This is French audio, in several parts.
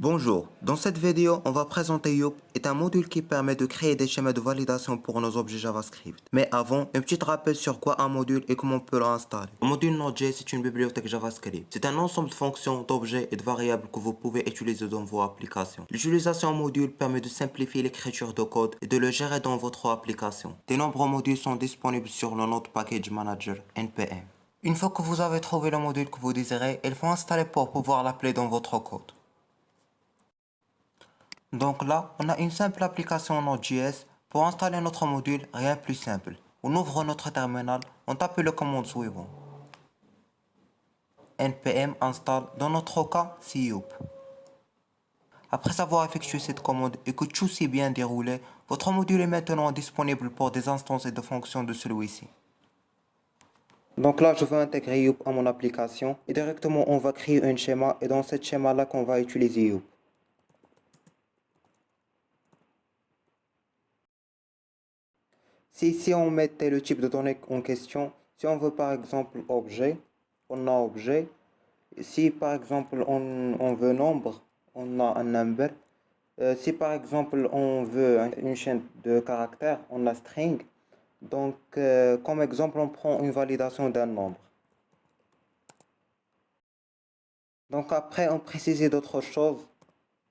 Bonjour, dans cette vidéo, on va présenter Yoop est un module qui permet de créer des schémas de validation pour nos objets JavaScript. Mais avant, un petit rappel sur quoi un module et comment on peut l'installer. Le module Node.js est une bibliothèque JavaScript. C'est un ensemble de fonctions, d'objets et de variables que vous pouvez utiliser dans vos applications. L'utilisation en module permet de simplifier l'écriture de code et de le gérer dans votre application. De nombreux modules sont disponibles sur le Node Package Manager NPM. Une fois que vous avez trouvé le module que vous désirez, il faut installer pour pouvoir l'appeler dans votre code. Donc là, on a une simple application Node.js. Pour installer notre module, rien de plus simple. On ouvre notre terminal, on tape le commande suivant. npm install, dans notre cas, c'est Yoop. Après avoir effectué cette commande et que tout s'est bien déroulé, votre module est maintenant disponible pour des instances et des fonctions de celui-ci. Donc là, je veux intégrer Yoop à mon application et directement on va créer un schéma et dans ce schéma-là qu'on va utiliser Yoop. Si ici on mettait le type de données en question, si on veut par exemple objet, on a objet. Si par exemple on veut nombre, on a un number. Si par exemple on veut une chaîne de caractères, on a string. Donc comme exemple, on prend une validation d'un nombre. Donc après on précise d'autres choses,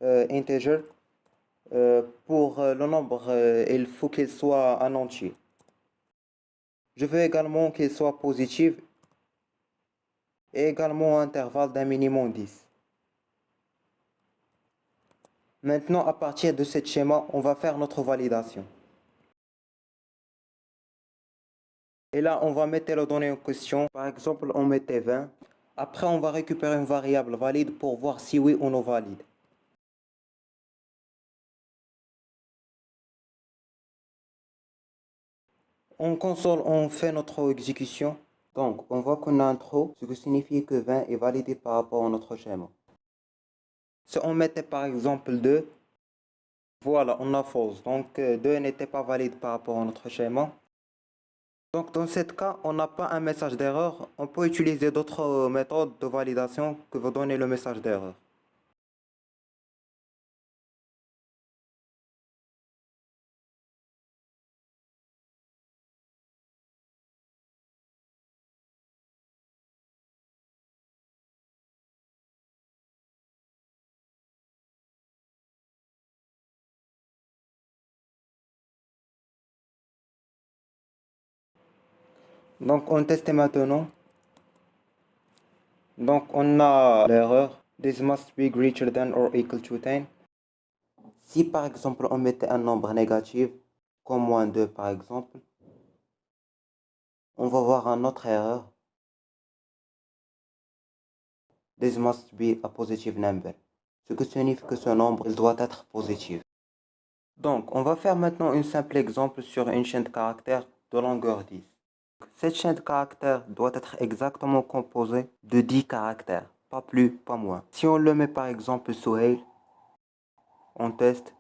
integer. Pour le nombre, il faut qu'il soit un entier. Je veux également qu'il soit positif et également un intervalle d'un minimum 10. Maintenant, à partir de ce schéma, on va faire notre validation. Et là, on va mettre les données en question. Par exemple, on mettait 20. Après, on va récupérer une variable valide pour voir si oui ou non valide. En console, on fait notre exécution. Donc, on voit qu'on a un trou, ce qui signifie que 20 est validé par rapport à notre schéma. Si on mettait par exemple 2, voilà, on a false. Donc, 2 n'était pas valide par rapport à notre schéma. Donc, dans ce cas, on n'a pas un message d'erreur. On peut utiliser d'autres méthodes de validation que vous donner le message d'erreur. Donc, on teste maintenant. Donc, on a l'erreur. This must be greater than or equal to 10. Si par exemple, on mettait un nombre négatif, comme moins 2 par exemple, on va voir un autre erreur. This must be a positive number. Ce qui signifie que ce nombre il doit être positif. Donc, on va faire maintenant un simple exemple sur une chaîne de caractères de longueur 10. Cette chaîne de caractères doit être exactement composée de 10 caractères, pas plus, pas moins. Si on le met par exemple Souhail, on teste,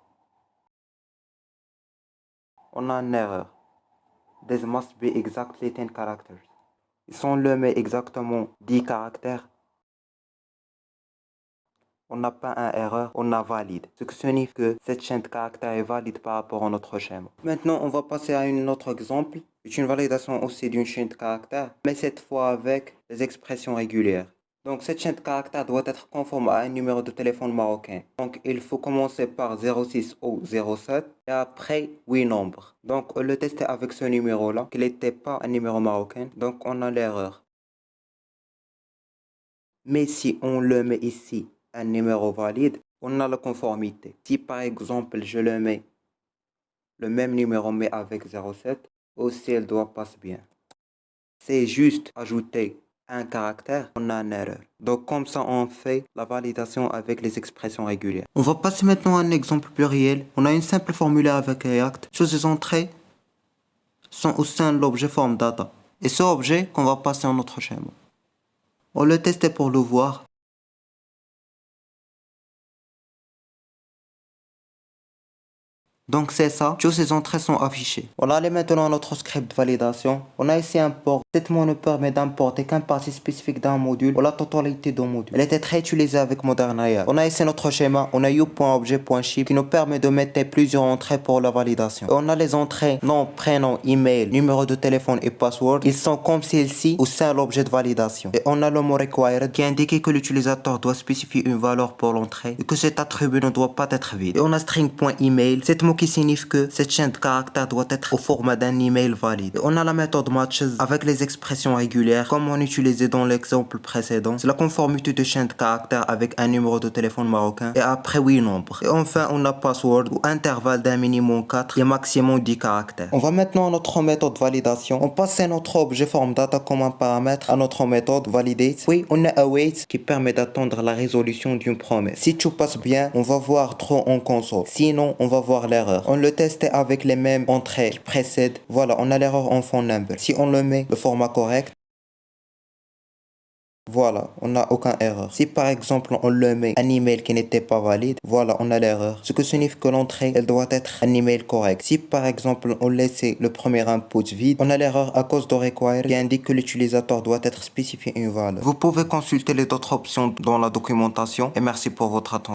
on a une erreur. This must be exactly 10 characters. Si on le met exactement 10 caractères, on n'a pas un erreur, on a valide. Ce qui signifie que cette chaîne de caractères est valide par rapport à notre schéma. Maintenant, on va passer à un autre exemple. C'est une validation aussi d'une chaîne de caractères, mais cette fois avec des expressions régulières. Donc, cette chaîne de caractères doit être conforme à un numéro de téléphone marocain. Donc, il faut commencer par 06 ou 07 et après 8 nombres. Donc, on le testait avec ce numéro-là, qu'il n'était pas un numéro marocain. Donc, on a l'erreur. Mais si on le met ici, un numéro valide, on a la conformité. Si par exemple je le mets le même numéro mais avec 07, aussi elle doit passer bien. C'est juste ajouter un caractère, on a une erreur. Donc comme ça on fait la validation avec les expressions régulières. On va passer maintenant à un exemple pluriel. On a une simple formulaire avec React. Toutes ces entrées sont au sein de l'objet form data. Et ce objet qu'on va passer en notre schéma. On le testait pour le voir. Donc c'est ça, toutes ces entrées sont affichées. On va aller maintenant à notre script de validation. On a ici un port Cette mot ne permet d'importer qu'une partie spécifique d'un module ou la totalité d'un module. Elle était très utilisée avec Modern AI. On a ici notre schéma, on a you.objet.ship qui nous permet de mettre plusieurs entrées pour la validation. Et on a les entrées nom, prénom, email, numéro de téléphone et password. Ils sont comme celle-ci au sein de l'objet de validation. Et on a le mot required qui indique que l'utilisateur doit spécifier une valeur pour l'entrée et que cet attribut ne doit pas être vide. Et on a string.email, cet mot qui signifie que cette chaîne de caractères doit être au format d'un email valide. Et on a la méthode matches avec les expressions régulières comme on utilisait dans l'exemple précédent. C'est la conformité de chaîne de caractères avec un numéro de téléphone marocain et après 8 nombres. Et enfin on a password ou intervalle d'un minimum 4 et maximum 10 caractères. On va maintenant à notre méthode validation. On passe à notre objet form data comme un paramètre à notre méthode validate. Puis on a await qui permet d'attendre la résolution d'une promesse. Si tout passe bien, on va voir true en console. Sinon, on va voir l'erreur. On le teste avec les mêmes entrées qui précèdent. Voilà, on a l'erreur en phone number. Si on le met le format correct, voilà, on n'a aucun erreur. Si par exemple on le met un email qui n'était pas valide, voilà, on a l'erreur. Ce que signifie que l'entrée, elle doit être un email correct. Si par exemple on laissait le premier input vide, on a l'erreur à cause de require qui indique que l'utilisateur doit être spécifié une valeur. Vous pouvez consulter les autres options dans la documentation et merci pour votre attention.